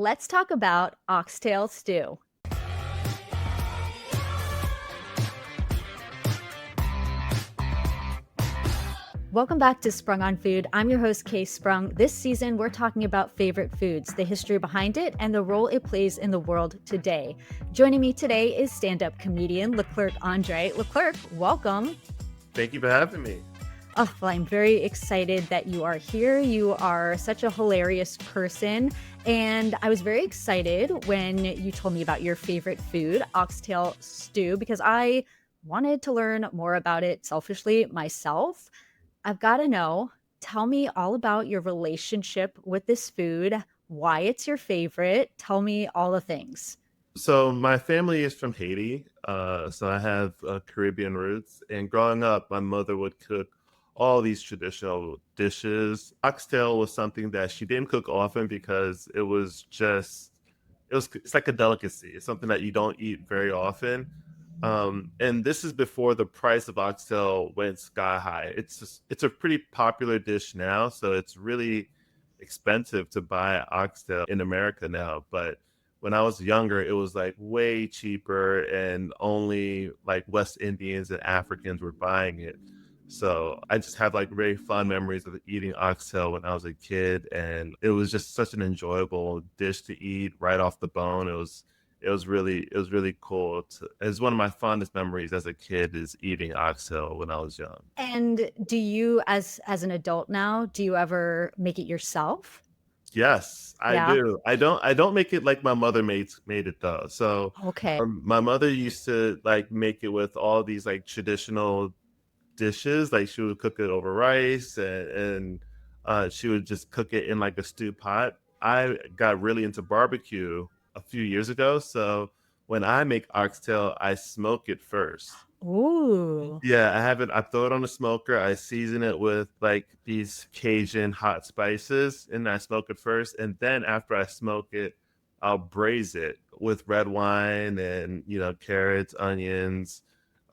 Let's talk about oxtail stew. Welcome back to Sprung On Food. I'm your host, Kae Sprung. This season, we're talking about favorite foods, the history behind it, and the role it plays in the world today. Joining me today is stand-up comedian LeClerc Andre. LeClerc, welcome. Thank you for having me. Oh, well, I'm very excited that you are here. You are such a hilarious person. And I was very excited when you told me about your favorite food, oxtail stew, because I wanted to learn more about it selfishly myself. I've got to know, tell me all about your relationship with this food, why it's your favorite. Tell me all the things. So my family is from Haiti. So I have Caribbean roots. And growing up, my mother would cook all these traditional dishes. Oxtail was something that she didn't cook often because it's like a delicacy. It's something that you don't eat very often. And this is before the price of oxtail went sky high. It's a pretty popular dish now, so it's really expensive to buy oxtail in America now. But when I was younger, it was like way cheaper, and only like West Indians and Africans were buying it. So I just have like very fond memories of eating oxtail when I was a kid, and it was just such an enjoyable dish to eat right off the bone. It was really cool. It's one of my fondest memories as a kid is eating oxtail when I was young. And do you, as an adult now, do you ever make it yourself? Yes, I Yeah. do. I don't make it like my mother made it though. So Okay. my mother used to like make it with all these like traditional dishes. Like she would cook it over rice, and she would just cook it in like a stew pot. I got really into barbecue a few years ago, so when I make oxtail, I smoke it first. Ooh. Yeah, I have it. I throw it on the smoker. I season it with like these Cajun hot spices, and I smoke it first. And then after I smoke it, I'll braise it with red wine and carrots, onions,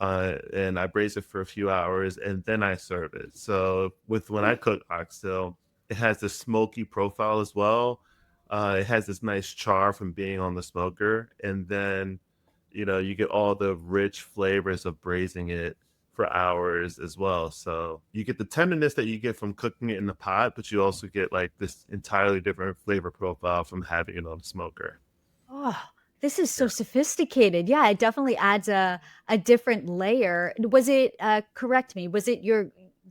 and I braise it for a few hours, and then I serve it. So with when I cook oxtail, it has this smoky profile as well. It has this nice char from being on the smoker, and then you get all the rich flavors of braising it for hours as well. So you get the tenderness that you get from cooking it in the pot, but you also get like this entirely different flavor profile from having it on the smoker. Oh, this is Yeah. so sophisticated. Yeah, it definitely adds a different layer. Was it, correct me, was it your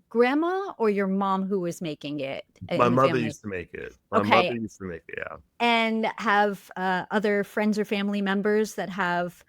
grandma or your mom who was making it My in the mother family? used to make it. My mother Okay. used to make it, yeah. And have other friends or family members that have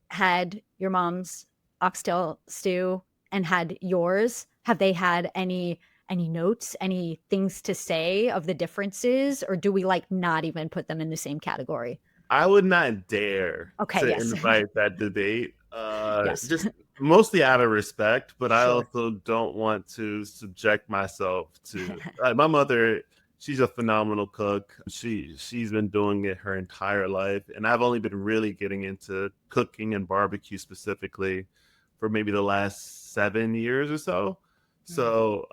had your mom's oxtail stew and had yours, have they had any notes, any things to say of the differences, or do we like not even put them in the same category? I would not dare Okay, to yes. invite that debate, Yes. just mostly out of respect, but I Sure. also don't want to subject myself to my mother. She's a phenomenal cook. She's been doing it her entire life, and I've only been really getting into cooking and barbecue specifically for maybe the last 7 years or so. Mm. So,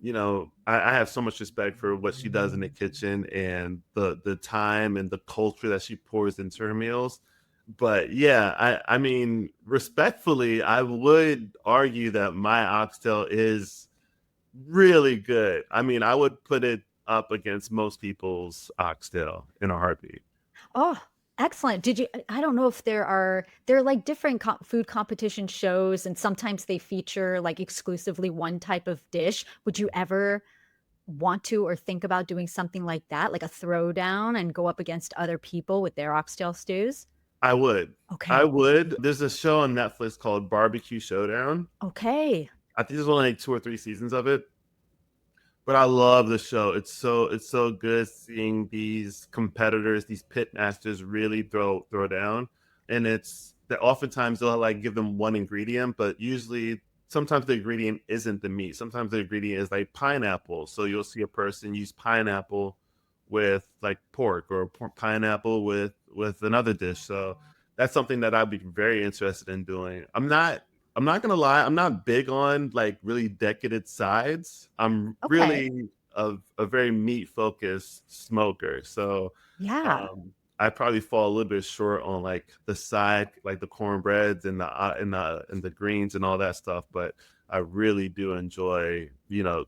I have so much respect for what she does in the kitchen and the time and the culture that she pours into her meals. But yeah, I mean, respectfully, I would argue that my oxtail is really good. I mean, I would put it up against most people's oxtail in a heartbeat. Oh, excellent. Did you, I don't know if there are like different food competition shows, and sometimes they feature like exclusively one type of dish. Would you ever want to or think about doing something like that, like a throwdown and go up against other people with their oxtail stews? I would. I Okay. would. There's a show on Netflix called Barbecue Showdown. Okay. I think there's only like 2 or 3 seasons of it. But I love the show. It's so good seeing these competitors, these pit masters really throw down. And it's that oftentimes they'll like give them one ingredient, but usually sometimes the ingredient isn't the meat. Sometimes the ingredient is like pineapple. So you'll see a person use pineapple with like pork, or pineapple with another dish. So that's something that I'd be very interested in doing. I'm not gonna lie, I'm not big on like really decadent sides. I'm Okay. really a very meat focused smoker. So Yeah. um I probably fall a little bit short on like the side, like the cornbreads and the greens and all that stuff. But I really do enjoy,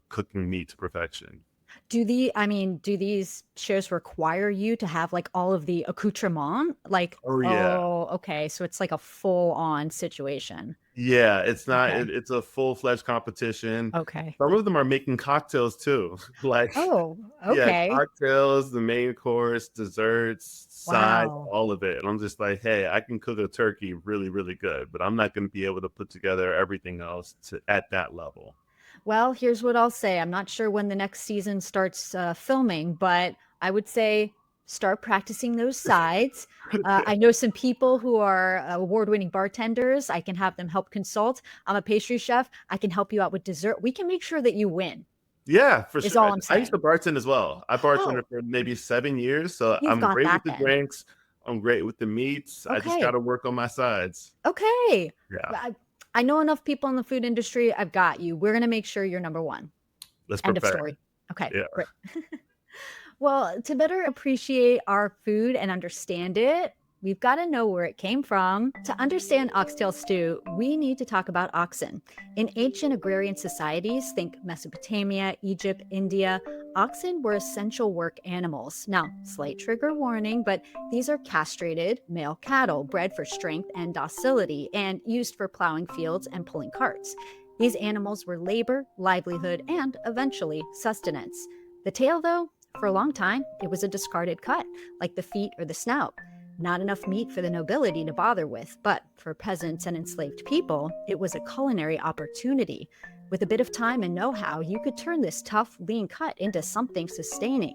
cooking meat to perfection. Do these shows require you to have like all of the accoutrement? Like, Oh yeah. oh, okay, so it's like a full on situation. Yeah, it's not Okay. it's a full-fledged competition. Okay. Some of them are making cocktails too. Like, Oh, yeah, okay. cocktails, the main course, desserts, sides, Wow. all of it. And I'm just like, hey, I can cook a turkey really, really good, but I'm not going to be able to put together everything else at that level. Well, here's what I'll say. I'm not sure when the next season starts filming, but I would say start practicing those sides. I know some people who are award-winning bartenders. I can have them help consult. I'm a pastry chef. I can help you out with dessert. We can make sure that you win, Yeah, for is sure. all I'm I used to saying. bartend as well. I bartended Oh, for maybe 7 years, so you've I'm got great with that the then. drinks. I'm great with the meats. I just got Okay. to work on my sides. Okay. Yeah, I know enough people in the food industry. I've got you. We're going to make sure you're number one. let's End of prepare. story. Okay, Yeah. great. Well, to better appreciate our food and understand it, we've got to know where it came from. To understand oxtail stew, we need to talk about oxen. In ancient agrarian societies, think Mesopotamia, Egypt, India, oxen were essential work animals. Now, slight trigger warning, but these are castrated male cattle bred for strength and docility and used for plowing fields and pulling carts. These animals were labor, livelihood, and eventually sustenance. The tail, though, for a long time, it was a discarded cut, like the feet or the snout. Not enough meat for the nobility to bother with, but for peasants and enslaved people, it was a culinary opportunity. With a bit of time and know how, you could turn this tough, lean cut into something sustaining.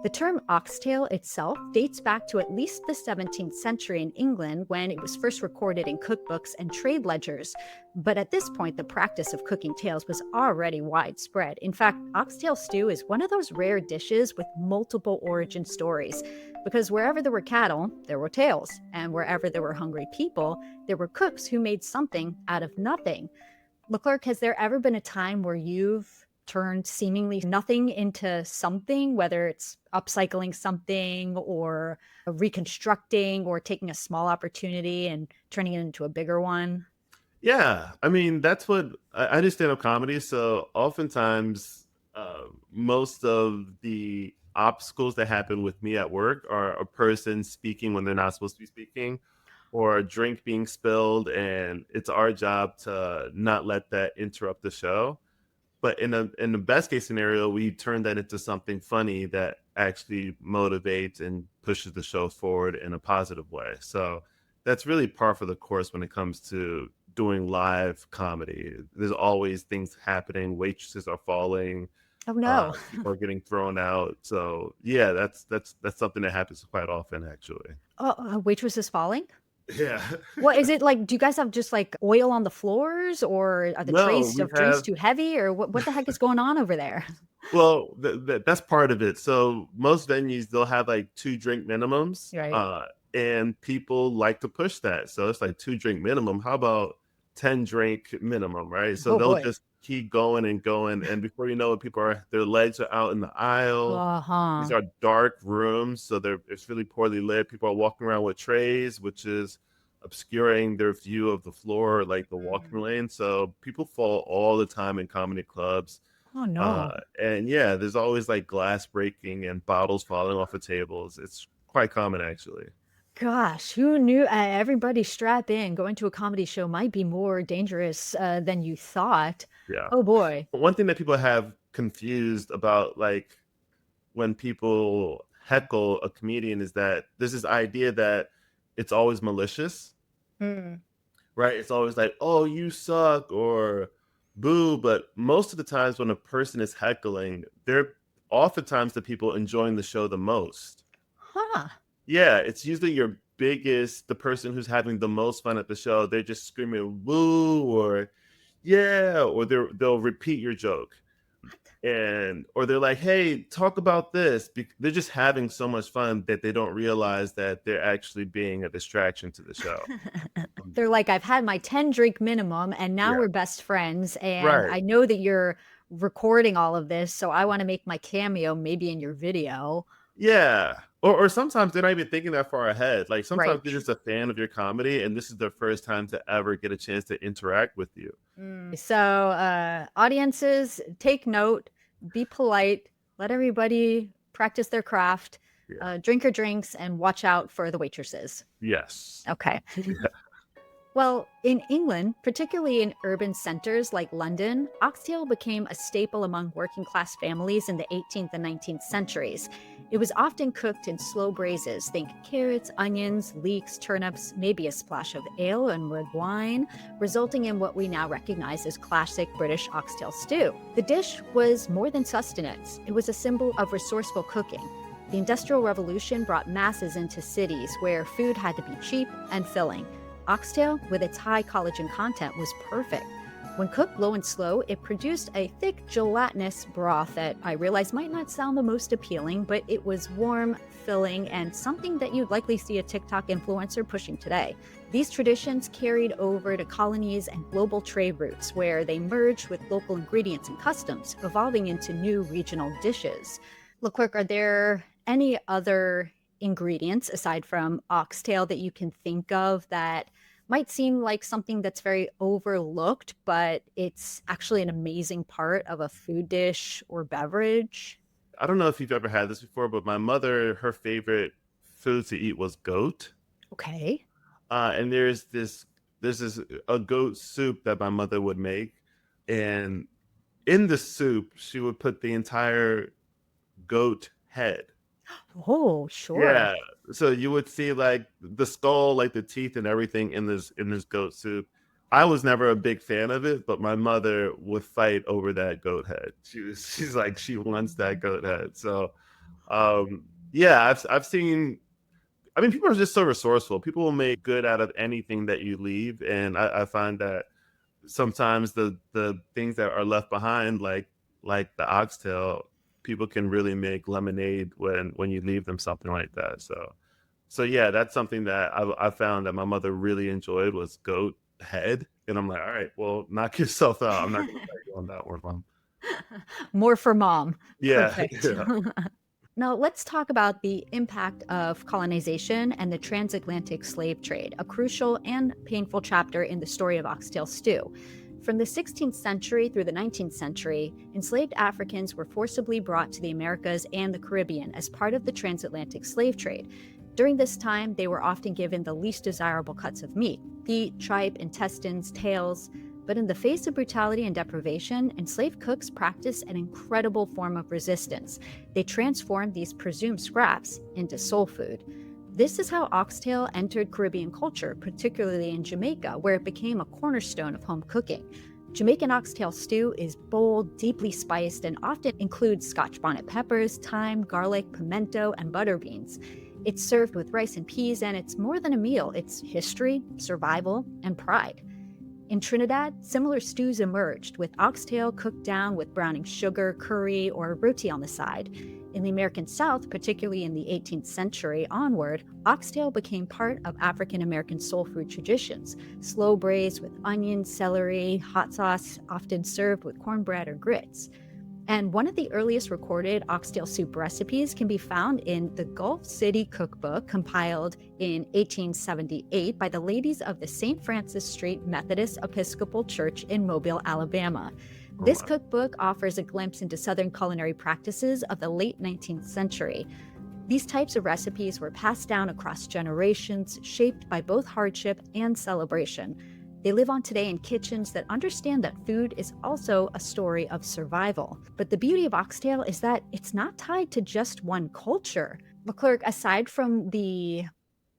The term oxtail itself dates back to at least the 17th century in England when it was first recorded in cookbooks and trade ledgers. But at this point, the practice of cooking tails was already widespread. In fact, oxtail stew is one of those rare dishes with multiple origin stories. Because wherever there were cattle, there were tails. And wherever there were hungry people, there were cooks who made something out of nothing. LeClerc, has there ever been a time where you've turned seemingly nothing into something, whether it's upcycling something or reconstructing or taking a small opportunity and turning it into a bigger one? Yeah, I mean, that's what I do stand-up comedy, so oftentimes, most of the obstacles that happen with me at work are a person speaking when they're not supposed to be speaking, or a drink being spilled, and it's our job to not let that interrupt the show. But in the best case scenario, we turn that into something funny that actually motivates and pushes the show forward in a positive way. So that's really par for the course when it comes to doing live comedy. There's always things happening. Waitresses are falling. Oh no. People are getting thrown out. So yeah, that's something that happens quite often, actually. Oh, a waitress is falling? Yeah. What is it like? Do you guys have just like oil on the floors, or are the No, trays we of drinks have. too heavy, or what the heck is going on over there? Well, that's part of it. So most venues they'll have like 2 drink minimums, Right. and people like to push that. So it's like 2 drink minimum. How about 10 drink minimum, right? So Oh they'll boy. just keep going and going, and before you know it, people are their legs are out in the aisle. These Uh-huh. are dark rooms, so it's really poorly lit. People are walking around with trays, which is obscuring their view of the floor, like the walking Mm. lane. So people fall all the time in comedy clubs. Oh no. And yeah, there's always like glass breaking and bottles falling off of tables. It's quite common actually. Gosh, who knew? Everybody strap in. Going to a comedy show might be more dangerous than you thought. Yeah. Oh boy. One thing that people have confused about like when people heckle a comedian is that there's this idea that it's always malicious, Mm. right? It's always like, oh, you suck or boo. But most of the times when a person is heckling, they're oftentimes the people enjoying the show the most. Huh. Yeah, it's usually the person who's having the most fun at the show. They're just screaming woo or yeah, or they'll repeat your joke. And or they're like, "Hey, talk about this." They're just having so much fun that they don't realize that they're actually being a distraction to the show. They're like, I've had my 10 drink minimum and now Yeah. we're best friends. And Right. I know that you're recording all of this. So I want to make my cameo maybe in your video. Yeah. Or sometimes they're not even thinking that far ahead. Like sometimes Right. they're just a fan of your comedy and this is their first time to ever get a chance to interact with you. So, audiences, take note, be polite, let everybody practice their craft, Yeah. drink your drinks, and watch out for the waitresses. Yes. Okay. Yeah. Well, in England, particularly in urban centers like London, oxtail became a staple among working class families in the 18th and 19th centuries. It was often cooked in slow braises. Think carrots, onions, leeks, turnips, maybe a splash of ale and red wine, resulting in what we now recognize as classic British oxtail stew. The dish was more than sustenance, it was a symbol of resourceful cooking. The Industrial Revolution brought masses into cities where food had to be cheap and filling. Oxtail, with its high collagen content, was perfect. When cooked low and slow, it produced a thick, gelatinous broth that I realize might not sound the most appealing, but it was warm, filling, and something that you'd likely see a TikTok influencer pushing today. These traditions carried over to colonies and global trade routes, where they merged with local ingredients and customs, evolving into new regional dishes. LeClerc, are there any other ingredients aside from oxtail that you can think of that might seem like something that's very overlooked, but it's actually an amazing part of a food dish or beverage? I don't know if you've ever had this before, but my mother, her favorite food to eat was goat. Okay. And there's this a goat soup that my mother would make, and in the soup she would put the entire goat head. Oh, sure. Yeah. So you would see like the skull, like the teeth and everything in this goat soup. I was never a big fan of it, but my mother would fight over that goat head. She's like she wants that goat head. So yeah, I've seen I mean people are just so resourceful. People will make good out of anything that you leave. And I find that sometimes the things that are left behind, like the oxtail, people can really make lemonade when you leave them something like that. So yeah, that's something that I found that my mother really enjoyed was goat head, and I'm like, all right, well, knock yourself out. I'm not gonna fight you on that one, mom. More for mom. Yeah, Perfect. yeah. Now, let's talk about the impact of colonization and the transatlantic slave trade, a crucial and painful chapter in the story of oxtail stew. From the 16th century through the 19th century, enslaved Africans were forcibly brought to the Americas and the Caribbean as part of the transatlantic slave trade. During this time, they were often given the least desirable cuts of meat: feet, tripe, intestines, tails. But in the face of brutality and deprivation, enslaved cooks practiced an incredible form of resistance. They transformed these presumed scraps into soul food. This is how oxtail entered Caribbean culture, particularly in Jamaica, where it became a cornerstone of home cooking. Jamaican oxtail stew is bold, deeply spiced, and often includes Scotch bonnet peppers, thyme, garlic, pimento, and butter beans. It's served with rice and peas, and it's more than a meal. It's history, survival, and pride. In Trinidad, similar stews emerged, with oxtail cooked down with browning sugar, curry, or roti on the side. In the American South, particularly in the 18th century onward, oxtail became part of African American soul food traditions, slow braised with onion, celery, hot sauce, often served with cornbread or grits. And one of the earliest recorded oxtail soup recipes can be found in the Gulf City Cookbook, compiled in 1878 by the ladies of the St. Francis Street Methodist Episcopal Church in Mobile, Alabama. Oh This my. cookbook offers a glimpse into Southern culinary practices of the late 19th century. These types of recipes were passed down across generations, shaped by both hardship and celebration. They live on today in kitchens that understand that food is also a story of survival. But the beauty of oxtail is that it's not tied to just one culture. LeClerc, aside from the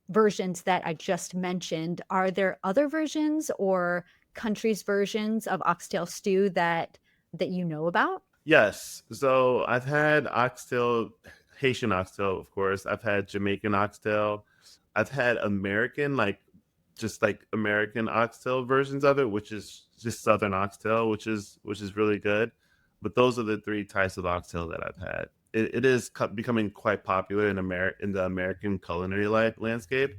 versions that I just mentioned, are there other versions or countries' versions of oxtail stew that you know about? Yes. So I've had oxtail, Haitian oxtail, of course. I've had Jamaican oxtail. I've had American, like just like American oxtail versions of it, which is just Southern oxtail, which is really good. But those are the three types of oxtail that I've had. It is becoming quite popular in the American culinary landscape.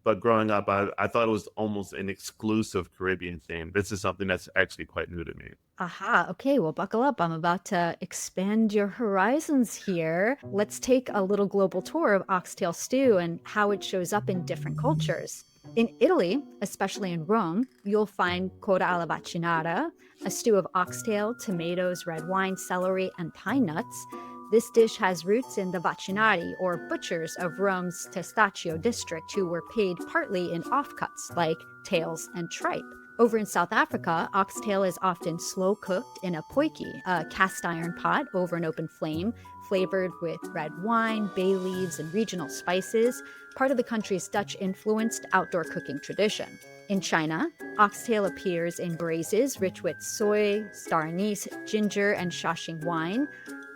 but growing up, I thought it was almost an exclusive Caribbean thing. This is something that's actually quite new to me. Aha. Okay, well, buckle up. I'm about to expand your horizons here. Let's take a little global tour of oxtail stew and how it shows up in different cultures. In Italy, especially in Rome, you'll find coda alla vaccinata, a stew of oxtail, tomatoes, red wine, celery, and pine nuts. This dish has roots in the vaccinari, or butchers of Rome's Testaccio district, who were paid partly in offcuts like tails and tripe. Over in South Africa, oxtail is often slow cooked in a poiki, a cast iron pot over an open flame, flavored with red wine, bay leaves, and regional spices, part of the country's Dutch influenced outdoor cooking tradition. In China, oxtail appears in braises rich with soy, star anise, ginger, and Shaoxing wine.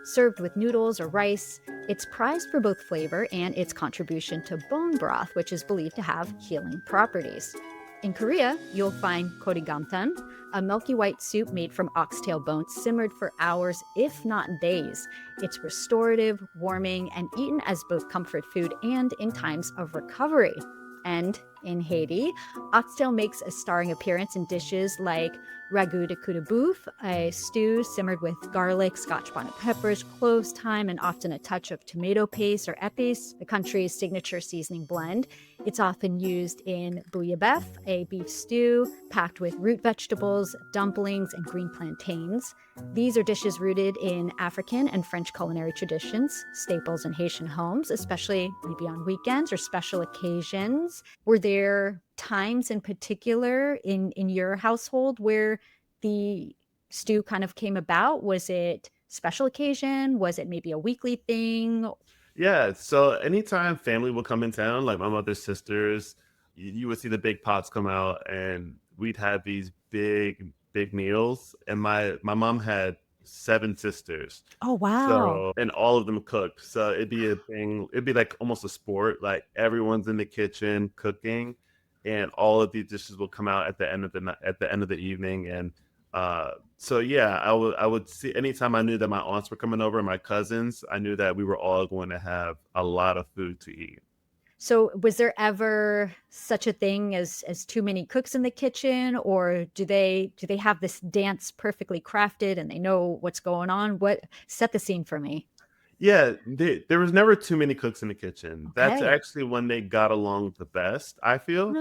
Served with noodles or rice, it's prized for both flavor and its contribution to bone broth, which is believed to have healing properties. In Korea, you'll find korigamtan, a milky white soup made from oxtail bones simmered for hours, if not days. It's restorative, warming, and eaten as both comfort food and in times of recovery. And in Haiti, oxtail makes a starring appearance in dishes like ragout de coup de boeuf, a stew simmered with garlic, scotch bonnet peppers, cloves, thyme, and often a touch of tomato paste or épice, the country's signature seasoning blend. It's often used in bouillabaisse, a beef stew packed with root vegetables, dumplings, and green plantains. These are dishes rooted in African and French culinary traditions, staples in Haitian homes, especially maybe on weekends or special occasions. Were there times in particular in your household where the stew kind of came about? Was it special occasion? Was it maybe a weekly thing? Yeah, so anytime family would come in town, like my mother's sisters, you would see the big pots come out, and we'd have these big meals. And my mom had 7 sisters, Oh, wow. so and all of them cooked. So it'd be a thing. It'd be like almost a sport. Like everyone's in the kitchen cooking, and all of these dishes will come out at the end of the at the end of the evening. And so yeah, I would see anytime I knew that my aunts were coming over and my cousins, I knew that we were all going to have a lot of food to eat. So was there ever such a thing as too many cooks in the kitchen, or do they have this dance perfectly crafted and they know what's going on? What set the scene for me? Yeah, there was never too many cooks in the kitchen. That's Okay. actually when they got along the best, I feel.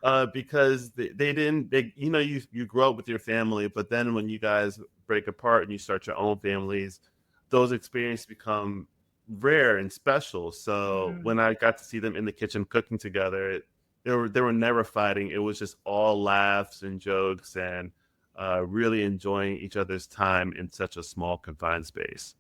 Oh, Because they didn't you grow up with your family, but then when you guys break apart and you start your own families, those experiences become rare and special. So mm. when I got to see them in the kitchen cooking together, they were never fighting. It was just all laughs and jokes and really enjoying each other's time in such a small confined space.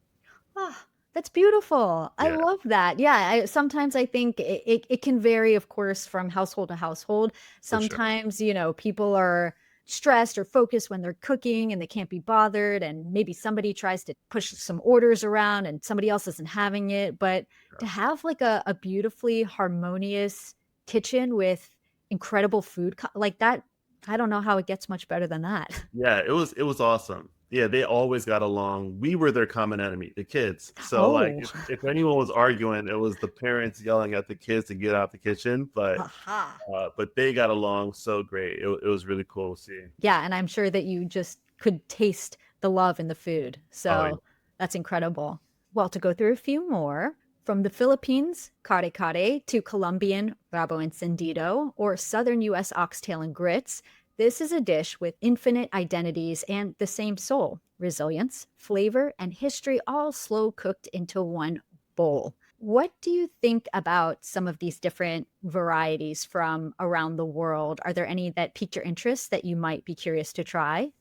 Ah, that's beautiful. I Yeah, love that. Yeah, sometimes I think it can vary, of course, from household to household. for sure. Sometimes, people are stressed or focused when they're cooking and they can't be bothered, and maybe somebody tries to push some orders around and somebody else isn't having it. But to have like a beautifully harmonious kitchen with incredible food like that, I don't know how it gets much better than that. Yeah, it was awesome. Yeah, they always got along. We were their common enemy, the kids. So, like, Oh, if anyone was arguing, it was the parents yelling at the kids to get out the kitchen, aha. but they got along so great. It was really cool to see. Yeah, and I'm sure that you just could taste the love in the food. Oh, yeah. So that's incredible. Well, to go through a few more, from the Philippines, kare kare, to Colombian rabo encendido, or Southern US oxtail and grits, this is a dish with infinite identities and the same soul, resilience, flavor, and history all slow cooked into one bowl. What do you think about some of these different varieties from around the world? Are there any that piqued your interest that you might be curious to try?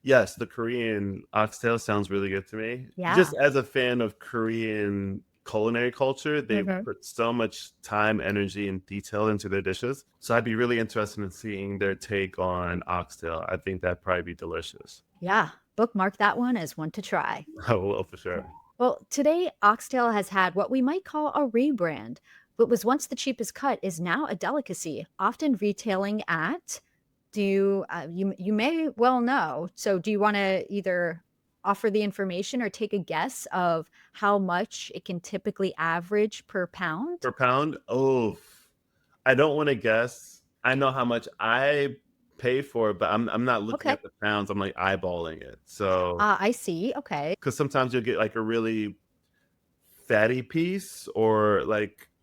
Yes, the Korean oxtail sounds really good to me. Yeah. Just as a fan of Korean culinary culture, they Mhm. put so much time, energy, and detail into their dishes. So I'd be really interested in seeing their take on oxtail. I think that'd probably be delicious. Yeah. Bookmark that one as one to try. I will for sure. Well, today, Oxtail has had what we might call a rebrand. What was once the cheapest cut is now a delicacy, often retailing at. Do you you may well know. So, do you want to either offer the information or take a guess of how much it can typically average per pound? Per pound? Oh, I don't want to guess. I know how much I pay for it, but I'm not looking Okay. at the pounds. I'm like eyeballing it. So I see. Okay. because sometimes you'll get like a really fatty piece, or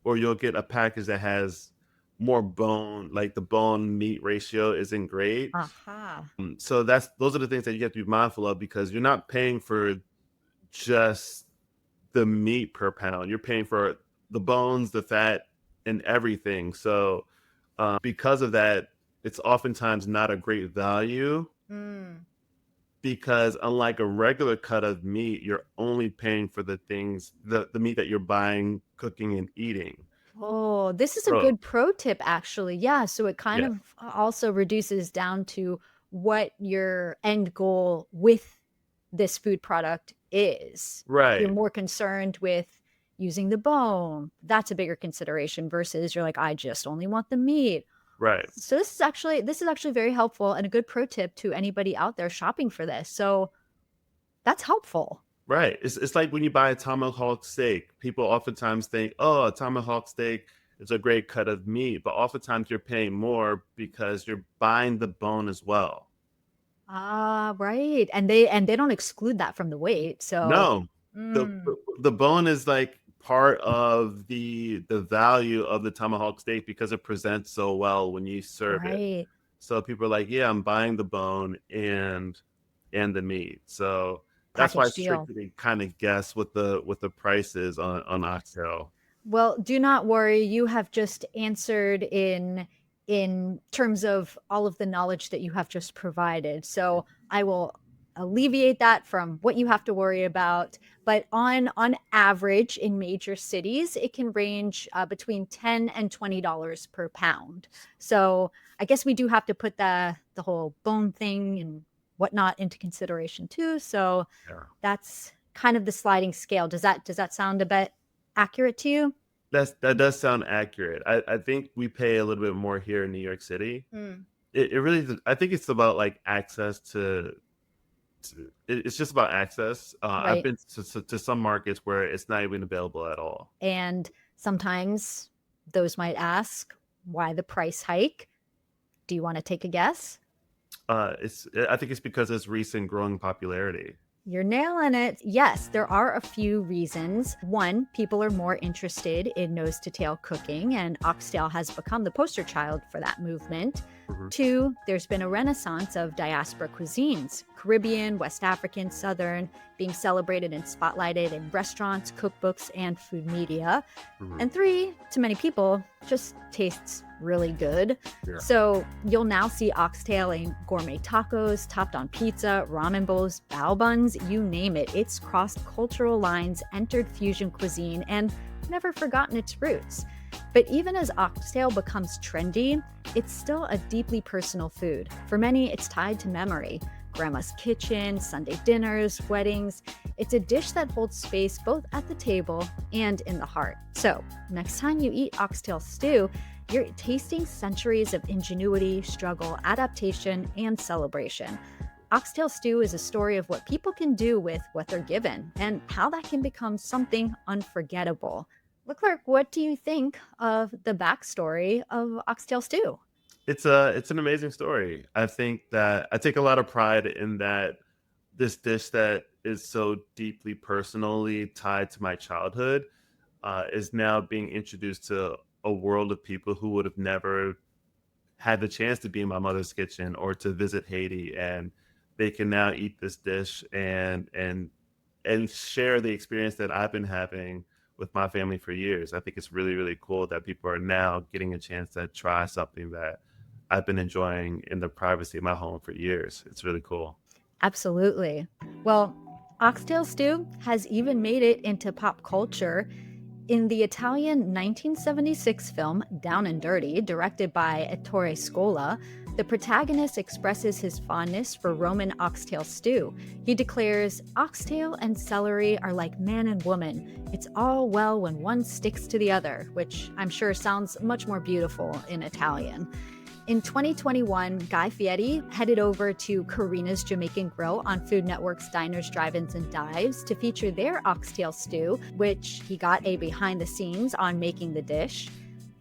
you'll get a package that has more bone, like the bone meat ratio isn't great. Aha. So those are the things that you have to be mindful of, because you're not paying for just the meat per pound. You're paying for the bones, the fat, and everything. So because of that, it's oftentimes not a great value, Mm. because unlike a regular cut of meat, you're only paying for the meat that you're buying, cooking, and eating. Oh, this is a So good pro tip, actually. Yeah. So it kind yeah, of also reduces down to what your end goal with this food product is. You're right, more concerned with using the bone. That's a bigger consideration versus you're like, I just only want the meat. right, So this is actually very helpful and a good pro tip to anybody out there shopping for this. So that's helpful. right. It's like when you buy a tomahawk steak, people oftentimes think, oh, a tomahawk steak is a great cut of meat, but oftentimes you're paying more because you're buying the bone as well. Ah, right. And they don't exclude that from the weight. So, No, the mm, the bone is like part of the value of the tomahawk steak because it presents so well when you serve it. right. So people are like, "Yeah, I'm buying the bone and the meat." So that's why Package it's deal. tricky to kind of guess what the price is on oxtail. Well, do not worry. You have just answered in terms of all of the knowledge that you have just provided. So I will alleviate that from what you have to worry about. But on average in major cities, it can range between $10 and $20 per pound. So I guess we do have to put the whole bone thing and whatnot into consideration too. So Yeah. that's kind of the sliding scale. Does that sound a bit accurate to you? That does sound accurate. I think we pay a little bit more here in New York City. Mm, It really I think it's about like access it's just about access. I've right. been to some markets where it's not even available at all. And sometimes those might ask, why the price hike? Do you want to take a guess? I think it's because it's recent growing popularity. You're nailing it. Yes, there are a few reasons. One, people are more interested in nose to tail cooking, and oxtail has become the poster child for that movement. Mhm. Two, there's been a renaissance of diaspora cuisines, Caribbean, West African, Southern, being celebrated and spotlighted in restaurants, cookbooks, and food media. Mhm. And three, to many people, just tastes really good. Yeah. So you'll now see oxtail in gourmet tacos, topped on pizza, ramen bowls, bao buns, you name it. It's crossed cultural lines, entered fusion cuisine, and never forgotten its roots. But even as oxtail becomes trendy, it's still a deeply personal food. For many, it's tied to memory. Grandma's kitchen, Sunday dinners, weddings. It's a dish that holds space both at the table and in the heart. So, next time you eat oxtail stew, you're tasting centuries of ingenuity, struggle, adaptation, and celebration. Oxtail stew is a story of what people can do with what they're given and how that can become something unforgettable. LeClerc, what do you think of the backstory of oxtail stew? It's an amazing story. I think that I take a lot of pride in that this dish that is so deeply personally tied to my childhood is now being introduced to a world of people who would have never had the chance to be in my mother's kitchen or to visit Haiti, and they can now eat this dish and share the experience that I've been having with my family for years. I think it's really, really cool that people are now getting a chance to try something that I've been enjoying in the privacy of my home for years. It's really cool. Absolutely. Well, oxtail stew has even made it into pop culture. In the Italian 1976 film Down and Dirty, directed by Ettore Scola, the protagonist expresses his fondness for Roman oxtail stew. He declares, "Oxtail and celery are like man and woman. It's all well when one sticks to the other," which I'm sure sounds much more beautiful in Italian. In 2021, Guy Fieri headed over to Karina's Jamaican Grill on Food Network's Diners, Drive-Ins, and Dives to feature their oxtail stew, which he got a behind the scenes on making the dish.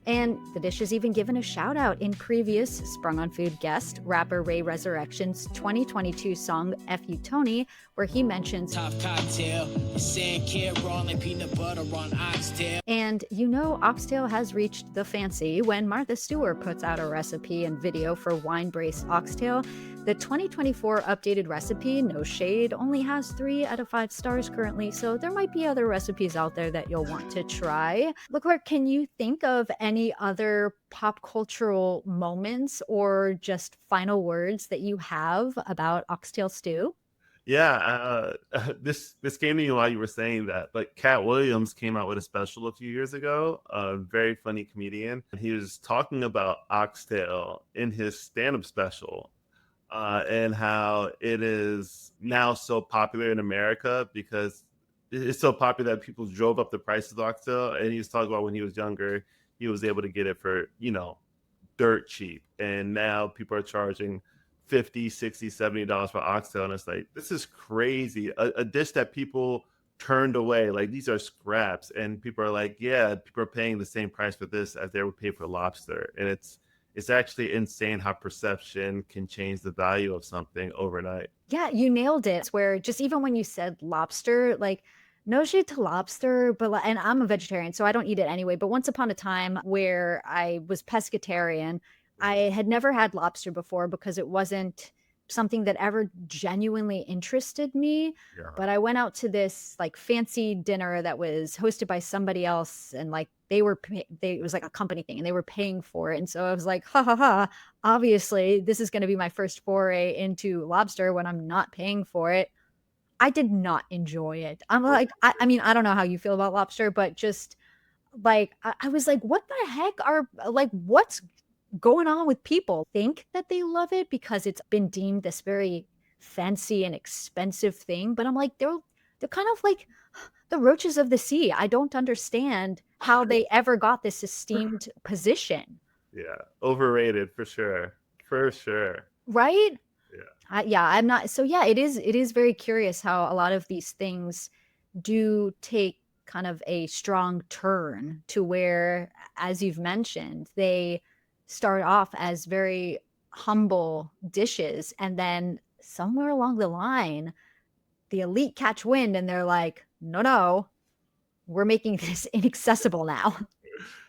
And the dish is even given a shout out in previous Sprung on Food guest, rapper Ray Resurrection's 2022 song F You Tony, where he mentions top cocktail, sand kid rolling peanut butter on oxtail. And you know, Oxtail has reached the fancy when Martha Stewart puts out a recipe and video for wine-braced oxtail. The 2024 updated recipe, no shade, only has 3 out of 5 stars currently, so there might be other recipes out there that you'll want to try. LeClerc, can you think of any other pop cultural moments or just final words that you have about oxtail stew? Yeah, this came to me while you were saying that. Like Cat Williams came out with a special a few years ago, a very funny comedian. He was talking about oxtail in his stand-up special, and how it is now so popular in America because it's so popular that people drove up the price of oxtail. And he was talking about when he was younger, he was able to get it for, dirt cheap. And now people are charging 50, 60, $70 for oxtail. And it's like, this is crazy. A dish that people turned away. Like, these are scraps. And people are like, yeah, people are paying the same price for this as they would pay for lobster. And it's actually insane how perception can change the value of something overnight. Yeah, you nailed it. It's where just even when you said lobster, like no shade to lobster, but and I'm a vegetarian, so I don't eat it anyway. But once upon a time where I was pescatarian, I had never had lobster before because it wasn't something that ever genuinely interested me. Yeah. But I went out to this like fancy dinner that was hosted by somebody else, and like it was like a company thing and they were paying for it. And so I was like, ha ha ha, obviously this is going to be my first foray into lobster when I'm not paying for it. I did not enjoy it. I'm like, I mean, I don't know how you feel about lobster, but just like, I was like, what the heck what's going on with people? Think that they love it because it's been deemed this very fancy and expensive thing. But I'm like, they're kind of like the roaches of the sea. I don't understand how they ever got this esteemed position. Yeah, overrated for sure. For sure. Right? Yeah. I'm not. So yeah, it is very curious how a lot of these things do take kind of a strong turn to where, as you've mentioned, they start off as very humble dishes. And then somewhere along the line, the elite catch wind and they're like, no, we're making this inaccessible now.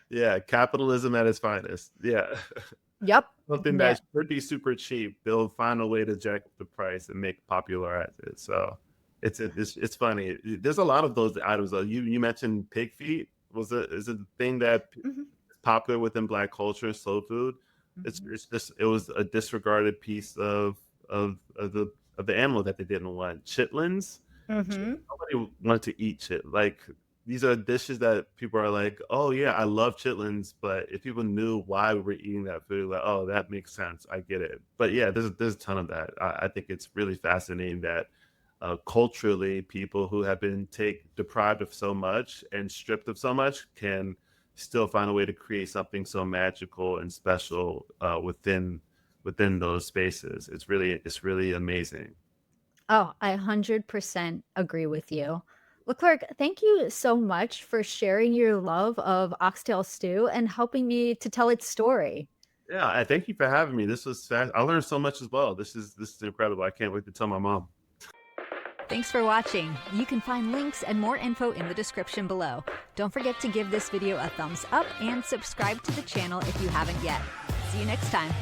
Yeah, capitalism at its finest. Yeah. Yep. Something that's pretty super cheap, they'll find a way to jack up the price and make popularize it. So it's funny. There's a lot of those items. You mentioned pig feet. Is it a thing that is popular within Black culture, soul food? It's just it was a disregarded piece of the animal that they didn't want. Chitlins. Nobody wanted to eat chit. Like, these are dishes that people are like, oh yeah, I love chitlins, but if people knew why we were eating that food, like, oh, that makes sense, I get it. But yeah, there's a ton of that. I think it's really fascinating that culturally, people who have been deprived of so much and stripped of so much can still find a way to create something so magical and special within those spaces. It's really amazing. Oh, I 100% agree with you. LeClerc, thank you so much for sharing your love of oxtail stew and helping me to tell its story. Yeah, I thank you for having me. This was fast. I learned so much as well. This is incredible. I can't wait to tell my mom. Thanks for watching. You can find links and more info in the description below. Don't forget to give this video a thumbs up and subscribe to the channel if you haven't yet. See you next time.